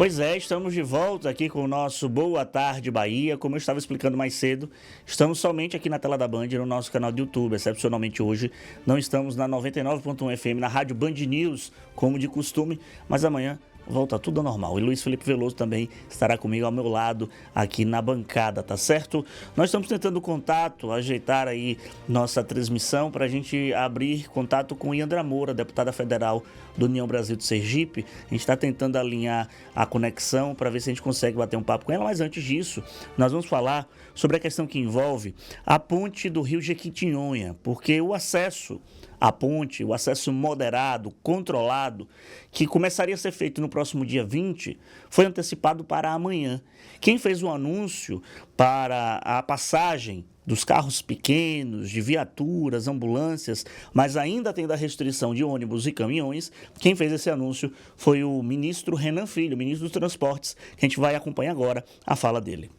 Pois é, estamos de volta aqui com o nosso Boa Tarde Bahia. Como eu estava explicando mais cedo, estamos somente aqui na tela da Band, no nosso canal de YouTube. Excepcionalmente hoje, não estamos na 99.1 FM, na Rádio Band News, como de costume, mas amanhã volta tudo ao normal. E Luiz Felipe Veloso também estará comigo ao meu lado aqui na bancada, tá certo? Nós estamos tentando contato, ajeitar aí nossa transmissão para a gente abrir contato com Yandra Moura, deputada federal do União Brasil de Sergipe. A gente está tentando alinhar a conexão para ver se a gente consegue bater um papo com ela, mas antes disso, nós vamos falar sobre a questão que envolve a ponte do Rio Jequitinhonha, porque o acesso à ponte, o acesso moderado, controlado, que começaria a ser feito no próximo dia 20, foi antecipado para amanhã. Quem fez o anúncio para a passagem dos carros pequenos, de viaturas, ambulâncias, mas ainda tendo a restrição de ônibus e caminhões, quem fez esse anúncio foi o ministro Renan Filho, ministro dos Transportes, que a gente vai acompanhar agora a fala dele.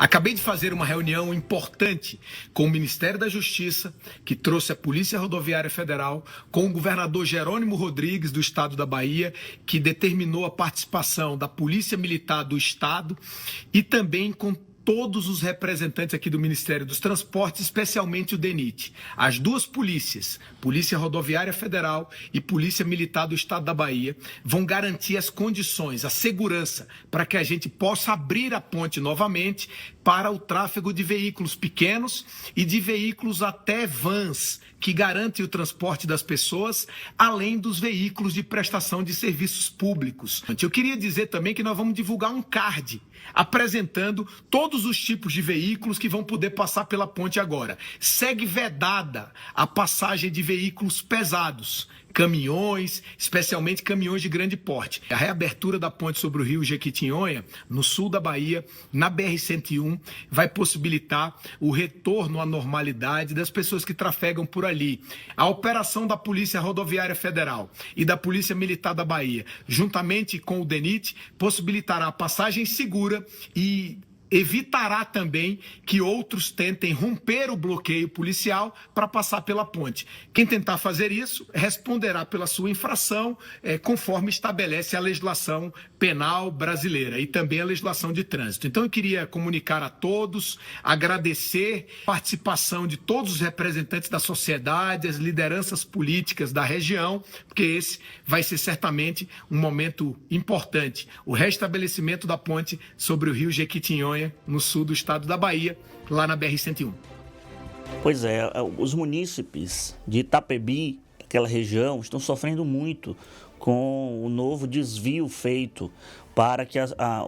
Acabei de fazer uma reunião importante com o Ministério da Justiça, que trouxe a Polícia Rodoviária Federal, com o governador Jerônimo Rodrigues, do estado da Bahia, que determinou a participação da Polícia Militar do Estado e também com todos os representantes aqui do Ministério dos Transportes, especialmente o DENIT. As duas polícias, Polícia Rodoviária Federal e Polícia Militar do Estado da Bahia, vão garantir as condições, a segurança, para que a gente possa abrir a ponte novamente para o tráfego de veículos pequenos e de veículos até vans, que garantem o transporte das pessoas, além dos veículos de prestação de serviços públicos. Eu queria dizer também que nós vamos divulgar um card apresentando todos os tipos de veículos que vão poder passar pela ponte agora. Segue vedada a passagem de veículos pesados, caminhões, especialmente caminhões de grande porte. A reabertura da ponte sobre o Rio Jequitinhonha, no sul da Bahia, na BR-101, vai possibilitar o retorno à normalidade das pessoas que trafegam por ali. A operação da Polícia Rodoviária Federal e da Polícia Militar da Bahia, juntamente com o DENIT, possibilitará a passagem segura e evitará também que outros tentem romper o bloqueio policial para passar pela ponte. Quem tentar fazer isso responderá pela sua infração, conforme estabelece a legislação penal brasileira e também a legislação de trânsito. Então eu queria comunicar a todos, agradecer a participação de todos os representantes da sociedade, as lideranças políticas da região, porque esse vai ser certamente um momento importante. O restabelecimento da ponte sobre o Rio Jequitinhonha, no sul do estado da Bahia, lá na BR-101. Pois é, os munícipes de Itapebi, aquela região, estão sofrendo muito com o novo desvio feito para que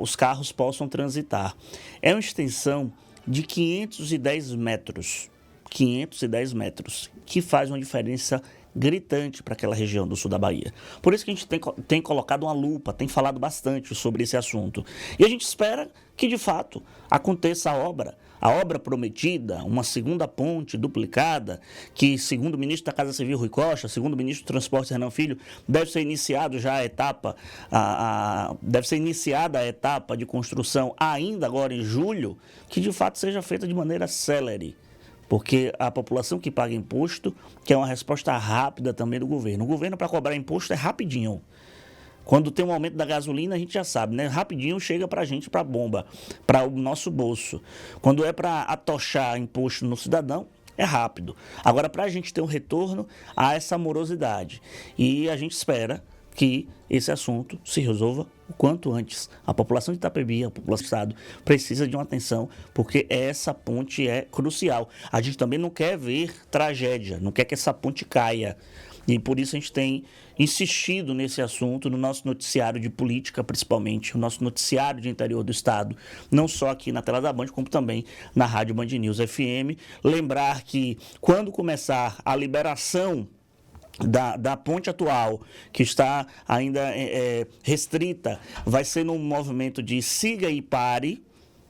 os carros possam transitar. É uma extensão de 510 metros, que faz uma diferença gritante para aquela região do sul da Bahia. Por isso que a gente tem colocado uma lupa, tem falado bastante sobre esse assunto. E a gente espera que, de fato, aconteça a obra prometida, uma segunda ponte duplicada, que, segundo o ministro da Casa Civil, Rui Costa, segundo o ministro do Transportes, Renan Filho, deve ser iniciada a etapa de construção ainda agora em julho, que, de fato, seja feita de maneira célere. Porque a população que paga imposto quer uma resposta rápida também do governo. O governo, para cobrar imposto, é rapidinho. Quando tem um aumento da gasolina, a gente já sabe, né? Rapidinho chega para a gente, para a bomba, para o nosso bolso. Quando é para atochar imposto no cidadão, é rápido. Agora, para a gente ter um retorno, há essa morosidade. E a gente espera que esse assunto se resolva o quanto antes. A população de Itapebi, a população do estado, precisa de uma atenção, porque essa ponte é crucial. A gente também não quer ver tragédia, não quer que essa ponte caia. E por isso a gente tem insistido nesse assunto no nosso noticiário de política, principalmente, o nosso noticiário de interior do estado, não só aqui na tela da Band, como também na Rádio Band News FM. Lembrar que quando começar a liberação da ponte atual, que está ainda restrita, vai ser num movimento de siga e pare,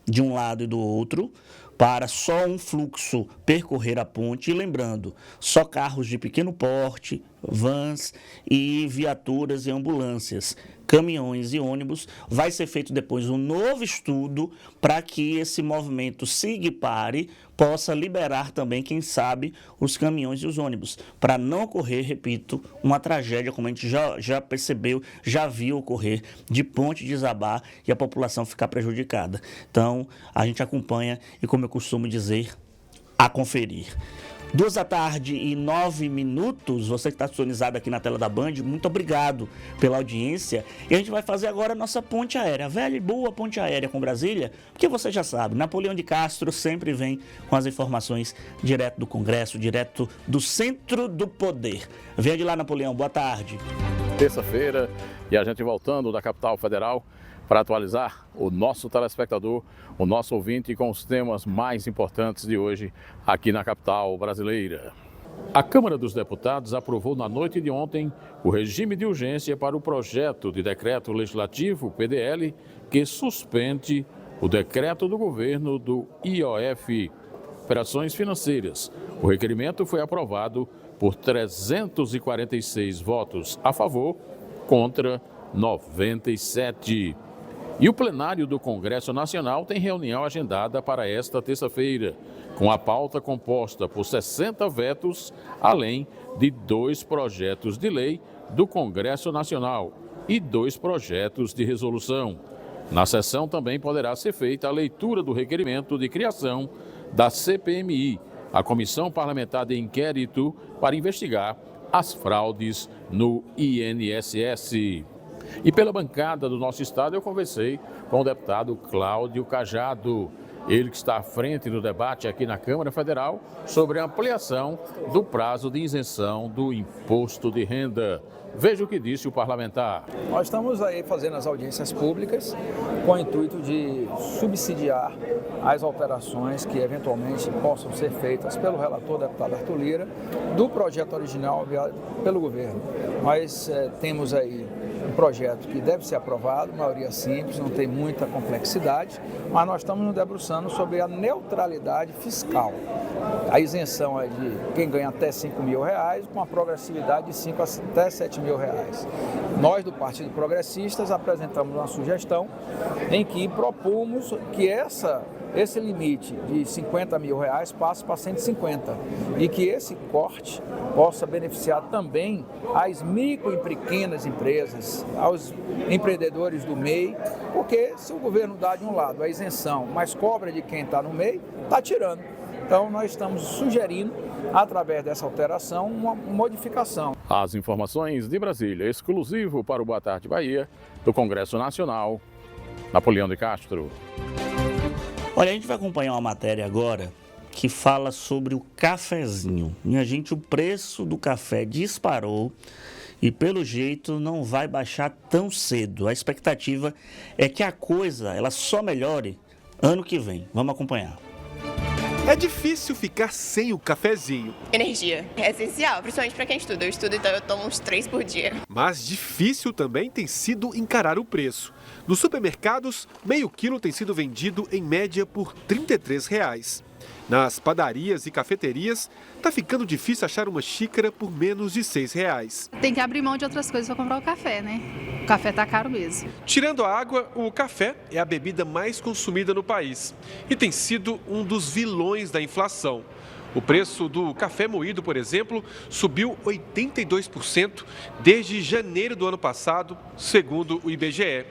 de um lado e do outro, para só um fluxo percorrer a ponte. E lembrando, só carros de pequeno porte, vans e viaturas e ambulâncias, caminhões e ônibus. Vai ser feito depois um novo estudo para que esse movimento siga e pare, possa liberar também, quem sabe, os caminhões e os ônibus, para não ocorrer, repito, uma tragédia como a gente já percebeu, já viu ocorrer, de ponte desabar e a população ficar prejudicada. Então, a gente acompanha e, como eu costumo dizer, a conferir. 2h09, você que está sintonizado aqui na tela da Band, muito obrigado pela audiência. E a gente vai fazer agora a nossa ponte aérea, a velha e boa ponte aérea com Brasília, porque você já sabe, Napoleão de Castro sempre vem com as informações direto do Congresso, direto do centro do poder. Venha de lá, Napoleão, boa tarde. Terça-feira, e a gente voltando da capital federal para atualizar o nosso telespectador, o nosso ouvinte com os temas mais importantes de hoje aqui na capital brasileira. A Câmara dos Deputados aprovou na noite de ontem o regime de urgência para o projeto de decreto legislativo, PDL, que suspende o decreto do governo do IOF, Operações Financeiras. O requerimento foi aprovado por 346 votos a favor, contra 97. E o plenário do Congresso Nacional tem reunião agendada para esta terça-feira, com a pauta composta por 60 vetos, além de 2 projetos de lei do Congresso Nacional e 2 projetos de resolução. Na sessão também poderá ser feita a leitura do requerimento de criação da CPMI, a Comissão Parlamentar de Inquérito para investigar as fraudes no INSS. E pela bancada do nosso estado eu conversei com o deputado Cláudio Cajado, ele que está à frente do debate aqui na Câmara Federal sobre a ampliação do prazo de isenção do imposto de renda. Veja o que disse o parlamentar. Nós estamos aí fazendo as audiências públicas com o intuito de subsidiar as alterações que eventualmente possam ser feitas pelo relator, deputado Arthur Lira, do projeto original enviado pelo governo. Nós temos aí um projeto que deve ser aprovado, maioria simples, não tem muita complexidade, mas nós estamos nos debruçando sobre a neutralidade fiscal. A isenção é de quem ganha até R$5 mil, com a progressividade de 5 até 7 mil reais. Nós, do Partido Progressistas, apresentamos uma sugestão em que propomos que esse limite de R$50 mil passe para 150 e que esse corte possa beneficiar também as micro e pequenas empresas, aos empreendedores do MEI, porque se o governo dá de um lado a isenção, mas cobra de quem está no MEI, está tirando. Então nós estamos sugerindo, através dessa alteração, uma modificação. As informações de Brasília, exclusivo para o Boa Tarde Bahia, do Congresso Nacional, Napoleão de Castro. Olha, a gente vai acompanhar uma matéria agora que fala sobre o cafezinho. Minha gente, o preço do café disparou e, pelo jeito, não vai baixar tão cedo. A expectativa é que a coisa ela só melhore ano que vem. Vamos acompanhar. É difícil ficar sem o cafezinho. Energia é essencial, principalmente para quem estuda. Eu estudo, então eu tomo uns 3 por dia. Mas difícil também tem sido encarar o preço. Nos supermercados, meio quilo tem sido vendido em média por R$ 33. Nas padarias e cafeterias, tá ficando difícil achar uma xícara por menos de R$ 6. Tem que abrir mão de outras coisas para comprar o café, né? O café tá caro mesmo. Tirando a água, o café é a bebida mais consumida no país e tem sido um dos vilões da inflação. O preço do café moído, por exemplo, subiu 82% desde janeiro do ano passado, segundo o IBGE.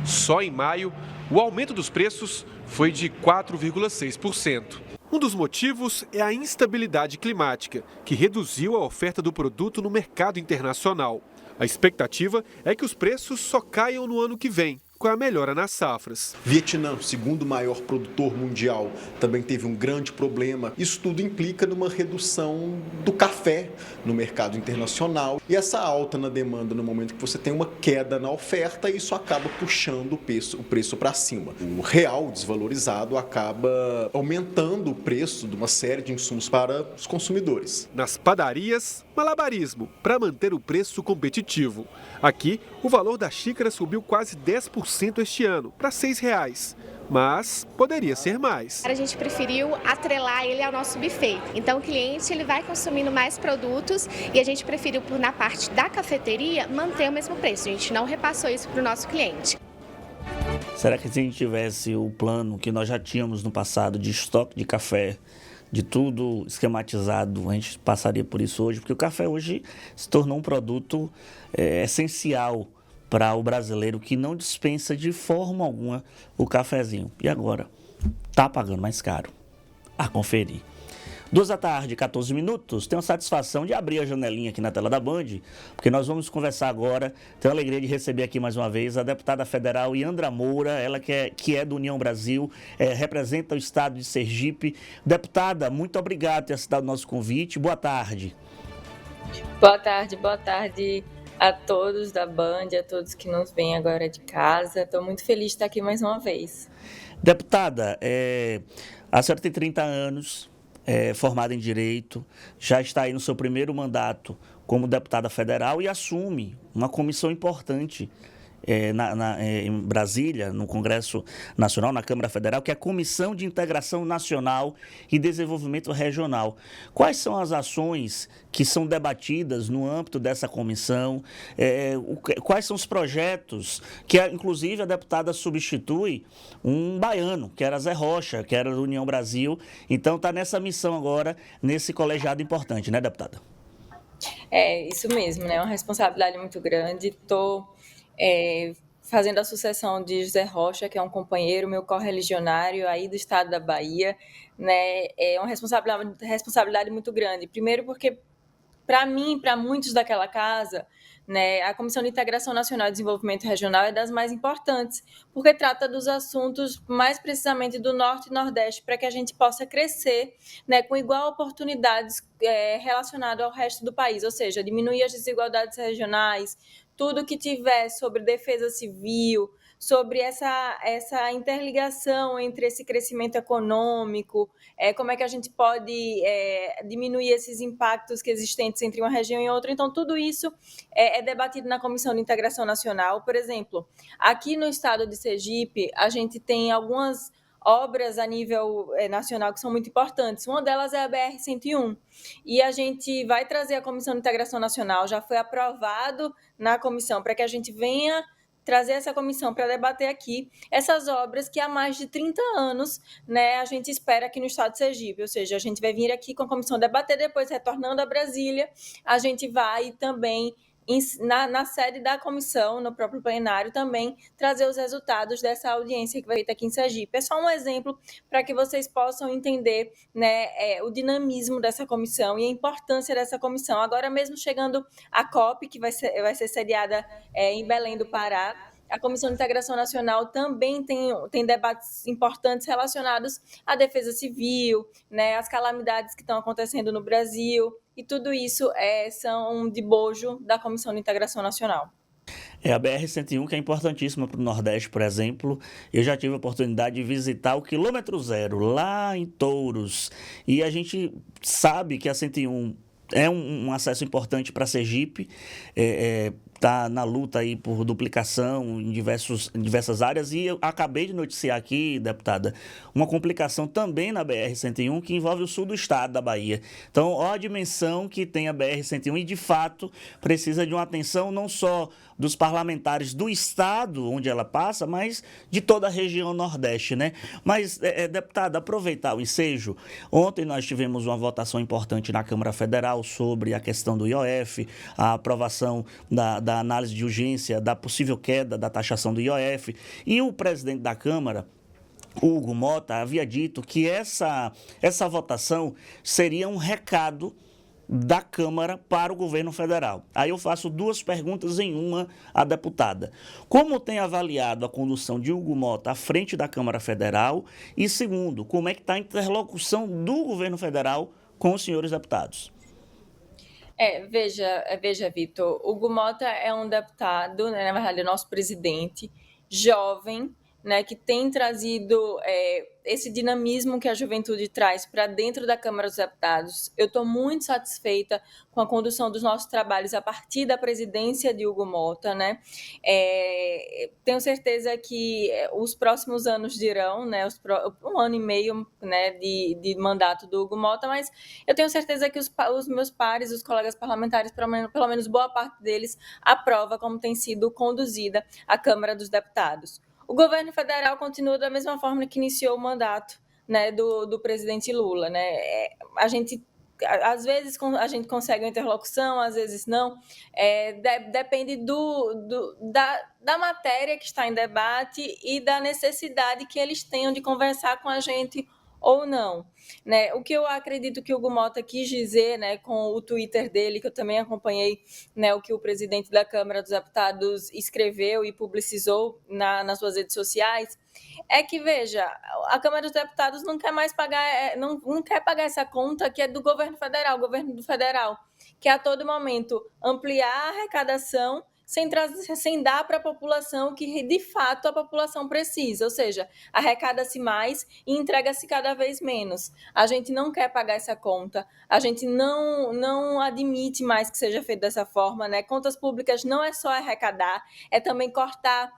Só em maio, o aumento dos preços foi de 4,6%. Um dos motivos é a instabilidade climática, que reduziu a oferta do produto no mercado internacional. A expectativa é que os preços só caiam no ano que vem, com a melhora nas safras. Vietnã, segundo maior produtor mundial, também teve um grande problema. Isso tudo implica numa redução do café no mercado internacional. E essa alta na demanda no momento que você tem uma queda na oferta, isso acaba puxando o preço para cima. O real desvalorizado acaba aumentando o preço de uma série de insumos para os consumidores. Nas padarias, malabarismo para manter o preço competitivo. Aqui, o valor da xícara subiu quase 10% este ano, para R$ 6. mas poderia ser mais. A gente preferiu atrelar ele ao nosso buffet. Então o cliente ele vai consumindo mais produtos e a gente preferiu, na parte da cafeteria, manter o mesmo preço. A gente não repassou isso para o nosso cliente. Será que se a gente tivesse o plano que nós já tínhamos no passado de estoque de café, de tudo esquematizado, a gente passaria por isso hoje? Porque o café hoje se tornou um produto essencial para o brasileiro que não dispensa de forma alguma o cafezinho. E agora? Está pagando mais caro. A conferir. 2h, 14 minutos. Tenho a satisfação de abrir a janelinha aqui na tela da Band, porque nós vamos conversar agora. Tenho a alegria de receber aqui mais uma vez a deputada federal Yandra Moura, ela que é do União Brasil, representa o estado de Sergipe. Deputada, muito obrigado por ter aceitado o nosso convite. Boa tarde. Boa tarde a todos da Band, a todos que nos veem agora de casa. Estou muito feliz de estar aqui mais uma vez. Deputada, a senhora tem 30 anos, formada em Direito, já está aí no seu primeiro mandato como deputada federal e assume uma comissão importante em Brasília, no Congresso Nacional, na Câmara Federal, que é a Comissão de Integração Nacional e Desenvolvimento Regional. Quais são as ações que são debatidas no âmbito dessa comissão? Quais são os projetos que, inclusive, a deputada substitui um baiano, que era Zé Rocha, que era do União Brasil. Então, está nessa missão agora, nesse colegiado importante, né, deputada? É isso mesmo, né? É uma responsabilidade muito grande. Estou fazendo a sucessão de José Rocha, que é um companheiro, meu correligionário aí do estado da Bahia, né? É uma responsabilidade muito grande. Primeiro porque, para mim, para muitos daquela casa, né, a Comissão de Integração Nacional e Desenvolvimento Regional é das mais importantes, porque trata dos assuntos mais precisamente do Norte e Nordeste, para que a gente possa crescer, né, com igual oportunidades relacionado ao resto do país, ou seja, diminuir as desigualdades regionais, tudo que tiver sobre defesa civil, sobre essa interligação entre esse crescimento econômico, como é que a gente pode diminuir esses impactos que existentes entre uma região e outra. Então, tudo isso é debatido na Comissão de Integração Nacional. Por exemplo, aqui no estado de Sergipe, a gente tem algumas obras a nível nacional que são muito importantes. Uma delas é a BR-101. E a gente vai trazer a Comissão de Integração Nacional, já foi aprovado na comissão, para que a gente venha trazer essa comissão para debater aqui essas obras que há mais de 30 anos, né, a gente espera aqui no estado de Sergipe. Ou seja, a gente vai vir aqui com a comissão debater, depois retornando a Brasília, a gente vai também na sede da comissão, no próprio plenário, também trazer os resultados dessa audiência que vai ser feita aqui em Sergipe. É só um exemplo para que vocês possam entender, né, o dinamismo dessa comissão e a importância dessa comissão. Agora mesmo chegando a COP, que vai ser sediada em Belém do Pará, a Comissão de Integração Nacional também tem debates importantes relacionados à defesa civil, né, às calamidades que estão acontecendo no Brasil, e tudo isso são de bojo da Comissão de Integração Nacional. A BR-101, que é importantíssima para o Nordeste, por exemplo. Eu já tive a oportunidade de visitar o quilômetro zero, lá em Touros. E a gente sabe que a 101 é um acesso importante para Sergipe, está na luta aí por duplicação em diversas áreas, e eu acabei de noticiar aqui, deputada, uma complicação também na BR-101 que envolve o sul do estado da Bahia. Então, olha a dimensão que tem a BR-101 e, de fato, precisa de uma atenção não só dos parlamentares do estado onde ela passa, mas de toda a região Nordeste, né? Mas, deputada, aproveitar o ensejo, ontem nós tivemos uma votação importante na Câmara Federal sobre a questão do IOF, a aprovação da análise de urgência, da possível queda da taxação do IOF, e o presidente da Câmara, Hugo Mota, havia dito que essa votação seria um recado da Câmara para o governo federal. Aí eu faço duas perguntas em uma à deputada. Como tem avaliado a condução de Hugo Mota à frente da Câmara Federal? E segundo, como é que está a interlocução do governo federal com os senhores deputados? Veja, Vitor, Hugo Mota é um deputado, né, na verdade é nosso presidente, jovem, né, que tem trazido esse dinamismo que a juventude traz para dentro da Câmara dos Deputados. Eu estou muito satisfeita com a condução dos nossos trabalhos a partir da presidência de Hugo Mota, né? Tenho certeza que os próximos anos dirão, né, um ano e meio, né, de mandato do Hugo Mota, mas eu tenho certeza que os meus pares, os colegas parlamentares, pelo menos boa parte deles, aprova como tem sido conduzida a Câmara dos Deputados. O governo federal continua da mesma forma que iniciou o mandato, né, do presidente Lula, né? Às vezes a gente consegue uma interlocução, às vezes não. Depende da matéria que está em debate e da necessidade que eles tenham de conversar com a gente ou não, né? O que eu acredito que o Hugo Mota quis dizer, né, com o Twitter dele, que eu também acompanhei, né, o que o presidente da Câmara dos Deputados escreveu e publicizou nas suas redes sociais, é que, veja, a Câmara dos Deputados não quer mais pagar, não quer pagar essa conta que é do governo federal, que a todo momento ampliar a arrecadação sem dar para a população que, de fato, a população precisa, ou seja, arrecada-se mais e entrega-se cada vez menos. A gente não quer pagar essa conta, a gente não admite mais que seja feito dessa forma, né? Contas públicas não é só arrecadar, é também cortar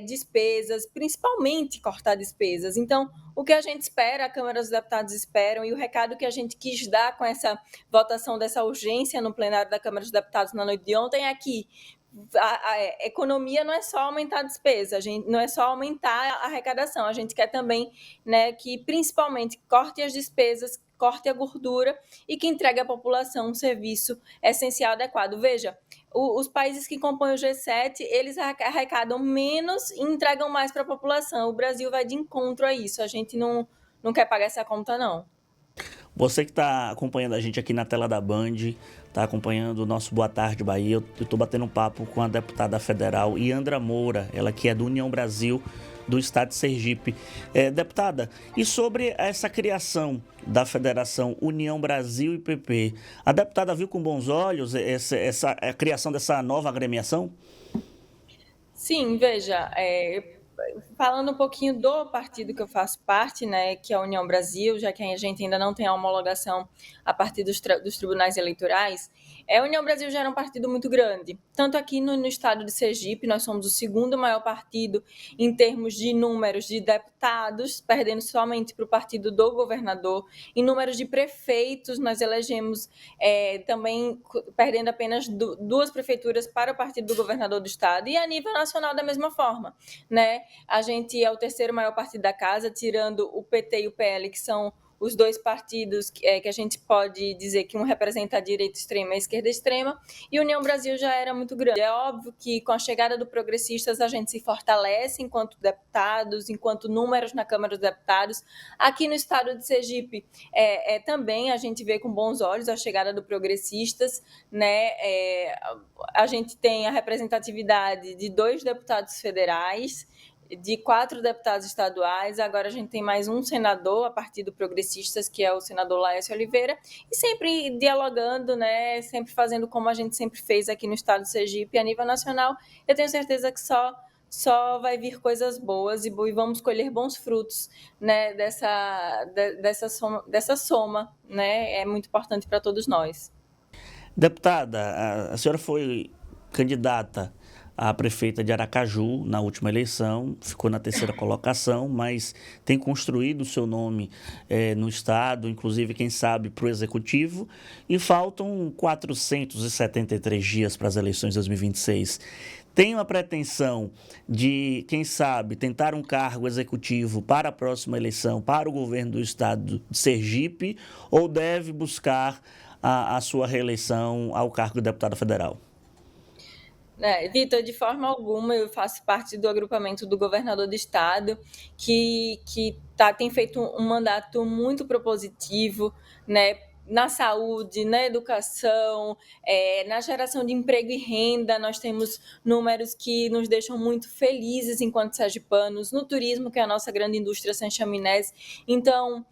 despesas, principalmente cortar despesas. Então, o que a gente espera, a Câmara dos Deputados esperam, e o recado que a gente quis dar com essa votação dessa urgência no plenário da Câmara dos Deputados na noite de ontem é que a economia não é só aumentar a despesa, não é só aumentar a arrecadação, a gente quer também, né, que principalmente corte as despesas, corte a gordura e que entregue à população um serviço essencial adequado. Veja, os países que compõem o G7, eles arrecadam menos e entregam mais para a população. O Brasil vai de encontro a isso, a gente não quer pagar essa conta, não. Você que está acompanhando a gente aqui na tela da Band, está acompanhando o nosso Boa Tarde Bahia, eu estou batendo um papo com a deputada federal Iandra Moura, ela que é do União Brasil, do estado de Sergipe. Deputada, e sobre essa criação da Federação União Brasil e PP, a deputada viu com bons olhos a criação dessa nova agremiação? Sim, veja, falando um pouquinho do partido que eu faço parte, né, que é a União Brasil, já que a gente ainda não tem a homologação a partir dos tribunais eleitorais, a União Brasil já era um partido muito grande. Tanto aqui no estado de Sergipe, nós somos o segundo maior partido em termos de números de deputados, perdendo somente para o partido do governador. Em números de prefeitos, nós elegemos também, perdendo apenas 2 prefeituras para o partido do governador do estado. E a nível nacional, da mesma forma, né? A gente é o terceiro maior partido da casa, tirando o PT e o PL, que são os 2 partidos que a gente pode dizer que um representa a direita extrema e a esquerda extrema, e a União Brasil já era muito grande. É óbvio que com a chegada do Progressistas a gente se fortalece enquanto deputados, enquanto números na Câmara dos Deputados. Aqui no estado de Sergipe também a gente vê com bons olhos a chegada do Progressistas, né? A gente tem a representatividade de 2 deputados federais, de 4 deputados estaduais, agora a gente tem mais um senador a partir do Progressistas, que é o senador Laércio Oliveira, e sempre dialogando, né, sempre fazendo como a gente sempre fez aqui no estado do Sergipe a nível nacional. Eu tenho certeza que só vai vir coisas boas e vamos colher bons frutos, né, dessa soma, né, é muito importante para todos nós. Deputada, a senhora foi candidata a prefeita de Aracaju na última eleição, ficou na 3ª colocação, mas tem construído o seu nome no estado, inclusive, quem sabe, para o executivo, e faltam 473 dias para as eleições de 2026. Tem uma pretensão de, quem sabe, tentar um cargo executivo para a próxima eleição, para o governo do estado de Sergipe, ou deve buscar a sua reeleição ao cargo de deputada federal? Vitor, de forma alguma, eu faço parte do agrupamento do governador do estado, que tem feito um mandato muito propositivo, né, na saúde, na educação, na geração de emprego e renda. Nós temos números que nos deixam muito felizes enquanto sergipanos, no turismo, que é a nossa grande indústria sem chaminés. Então,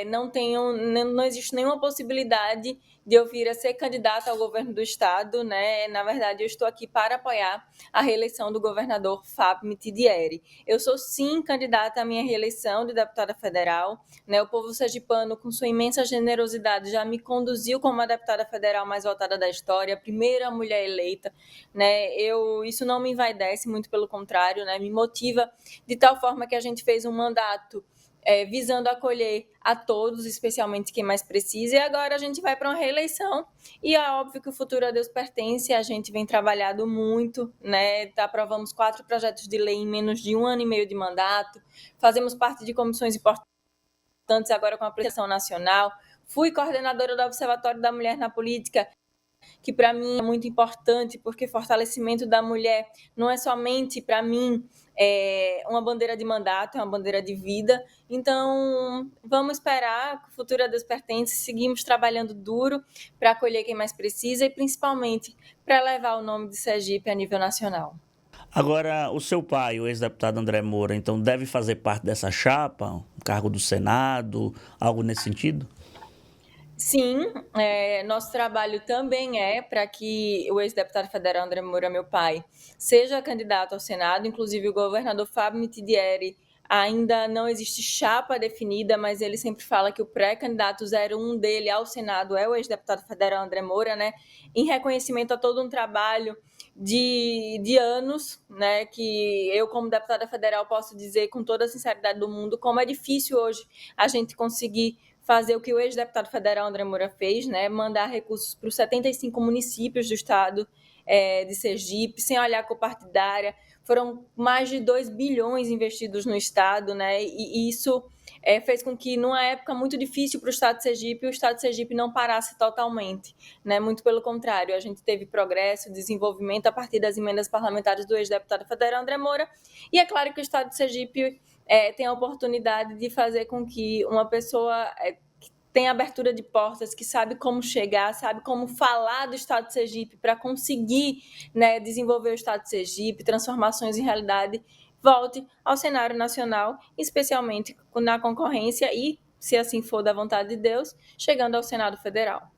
não existe nenhuma possibilidade de eu vir a ser candidata ao governo do estado, né? Na verdade, eu estou aqui para apoiar a reeleição do governador Fábio Mitidieri. Eu sou, sim, candidata à minha reeleição de deputada federal, né? O povo sergipano, com sua imensa generosidade, já me conduziu como a deputada federal mais votada da história, a primeira mulher eleita, né? Isso não me envaidece, muito pelo contrário, né? Me motiva de tal forma que a gente fez um mandato visando acolher a todos, especialmente quem mais precisa, e agora a gente vai para uma reeleição, e é óbvio que o futuro a Deus pertence, a gente vem trabalhando muito, né? Aprovamos 4 projetos de lei em menos de 1 ano e meio de mandato, fazemos parte de comissões importantes agora com a Proteção Nacional, fui coordenadora do Observatório da Mulher na Política, que para mim é muito importante, porque fortalecimento da mulher não é somente, para mim, uma bandeira de mandato, é uma bandeira de vida. Então, vamos esperar, que o futuro a Deus pertence, seguimos trabalhando duro para acolher quem mais precisa e, principalmente, para levar o nome de Sergipe a nível nacional. Agora, o seu pai, o ex-deputado André Moura, então deve fazer parte dessa chapa, um cargo do Senado, algo nesse sentido? Sim, nosso trabalho também é para que o ex-deputado federal André Moura, meu pai, seja candidato ao Senado. Inclusive, o governador Fábio Mitidieri ainda não existe chapa definida, mas ele sempre fala que o pré-candidato 01 dele ao Senado é o ex-deputado federal André Moura, né? Em reconhecimento a todo um trabalho de anos, né? Que eu, como deputada federal, posso dizer com toda a sinceridade do mundo como é difícil hoje a gente conseguir fazer o que o ex-deputado federal André Moura fez, né? Mandar recursos para os 75 municípios do estado de Sergipe, sem olhar a cor partidária. Foram mais de 2 bilhões investidos no estado, né? E isso fez com que, numa época muito difícil para o estado de Sergipe, o estado de Sergipe não parasse totalmente, né? Muito pelo contrário, a gente teve progresso, desenvolvimento a partir das emendas parlamentares do ex-deputado federal André Moura. E é claro que o estado de Sergipe tem a oportunidade de fazer com que uma pessoa que tem abertura de portas, que sabe como chegar, sabe como falar do estado de Sergipe para conseguir, né, desenvolver o estado de Sergipe, transformações em realidade, volte ao cenário nacional, especialmente na concorrência e, se assim for da vontade de Deus, chegando ao Senado Federal.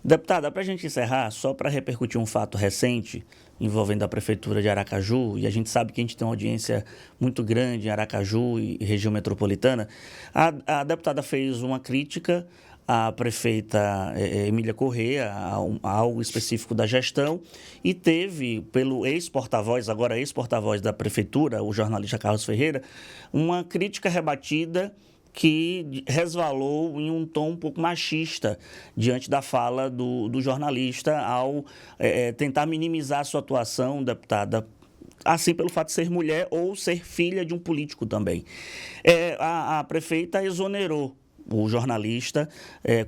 Deputada, para a gente encerrar, só para repercutir um fato recente envolvendo a Prefeitura de Aracaju, e a gente sabe que a gente tem uma audiência muito grande em Aracaju e região metropolitana, a deputada fez uma crítica à prefeita Emília Corrêa, a algo específico da gestão, e teve, pelo ex-porta-voz, agora ex-porta-voz da Prefeitura, o jornalista Carlos Ferreira, uma crítica rebatida que resvalou em um tom um pouco machista diante da fala do jornalista ao tentar minimizar a sua atuação, deputada, assim pelo fato de ser mulher ou ser filha de um político também. A prefeita exonerou o jornalista,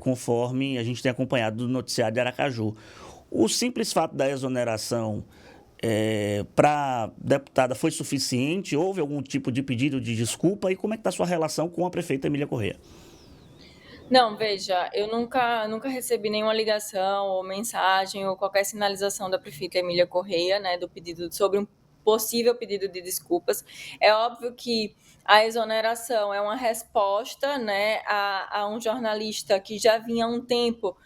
conforme a gente tem acompanhado do noticiário de Aracaju. O simples fato da exoneração para a deputada foi suficiente? Houve algum tipo de pedido de desculpa? E como é que está a sua relação com a prefeita Emília Corrêa? Não, veja, eu nunca recebi nenhuma ligação ou mensagem ou qualquer sinalização da prefeita Emília Corrêa, né, sobre um possível pedido de desculpas. É óbvio que a exoneração é uma resposta, né, a um jornalista que já vinha há um tempo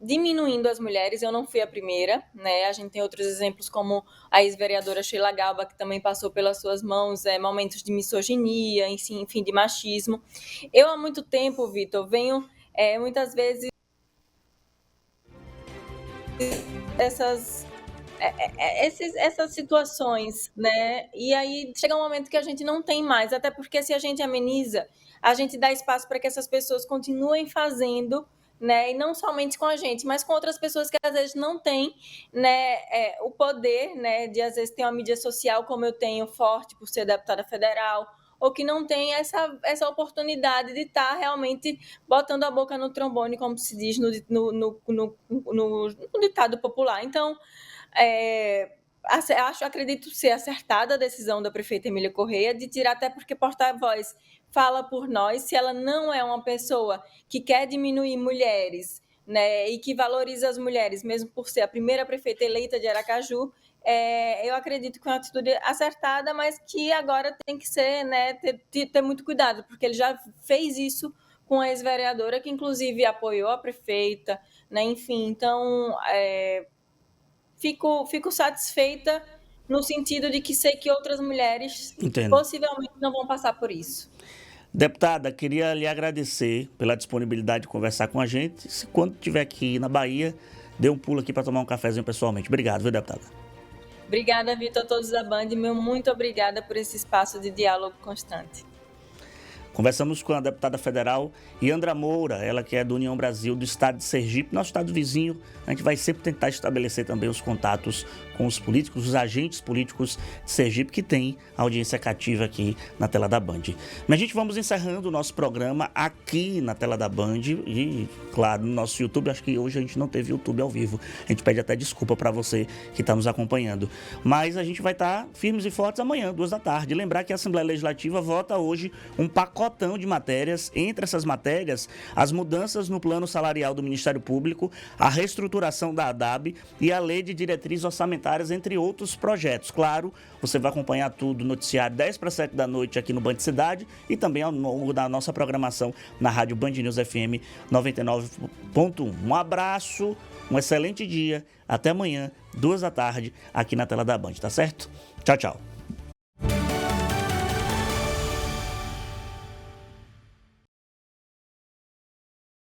diminuindo as mulheres. Eu não fui a primeira, né? A gente tem outros exemplos como a ex-vereadora Sheila Galba, que também passou pelas suas mãos momentos de misoginia, enfim, de machismo. Eu há muito tempo, Vitor, venho muitas vezes essas situações, né? E aí chega um momento que a gente não tem mais, até porque se a gente ameniza, a gente dá espaço para que essas pessoas continuem fazendo, né? E não somente com a gente, mas com outras pessoas que às vezes não têm, né, o poder, né, de às vezes ter uma mídia social como eu tenho, forte por ser deputada federal, ou que não tem essa oportunidade de estar realmente botando a boca no trombone, como se diz no ditado popular. Então, acredito ser acertada a decisão da prefeita Emília Corrêa de tirar, até porque porta-voz fala por nós. Se ela não é uma pessoa que quer diminuir mulheres, né, e que valoriza as mulheres, mesmo por ser a primeira prefeita eleita de Aracaju. Eu acredito que é uma atitude acertada, mas que agora tem que ser, né, ter muito cuidado, porque ele já fez isso com a ex-vereadora, que inclusive apoiou a prefeita, né, enfim. Então, fico satisfeita no sentido de que sei que outras mulheres possivelmente não vão passar por isso. Deputada, queria lhe agradecer pela disponibilidade de conversar com a gente. Se quando estiver aqui na Bahia, dê um pulo aqui para tomar um cafezinho pessoalmente. Obrigado, viu, deputada? Obrigada, Vitor, a todos da Band. Muito obrigada por esse espaço de diálogo constante. Conversamos com a deputada federal Yandra Moura, ela que é do União Brasil do estado de Sergipe, nosso estado vizinho. A gente vai sempre tentar estabelecer também os contatos com os políticos, os agentes políticos de Sergipe que tem audiência cativa aqui na tela da Band. Mas, gente, vamos encerrando o nosso programa aqui na tela da Band e, claro, no nosso YouTube. Acho que hoje a gente não teve YouTube ao vivo. A gente pede até desculpa para você que está nos acompanhando. Mas a gente vai estar firmes e fortes amanhã, 14h. Lembrar que a Assembleia Legislativa vota hoje um pacotão de matérias. Entre essas matérias, as mudanças no plano salarial do Ministério Público, a reestruturação da ADAB e a Lei de Diretrizes Orçamentárias, entre outros projetos. Claro, você vai acompanhar tudo no noticiário 10:07 da noite aqui no Band Cidade e também ao longo da nossa programação na Rádio Band News FM 99.1. Um abraço, um excelente dia, até amanhã, 14h, aqui na tela da Band, tá certo? Tchau, tchau.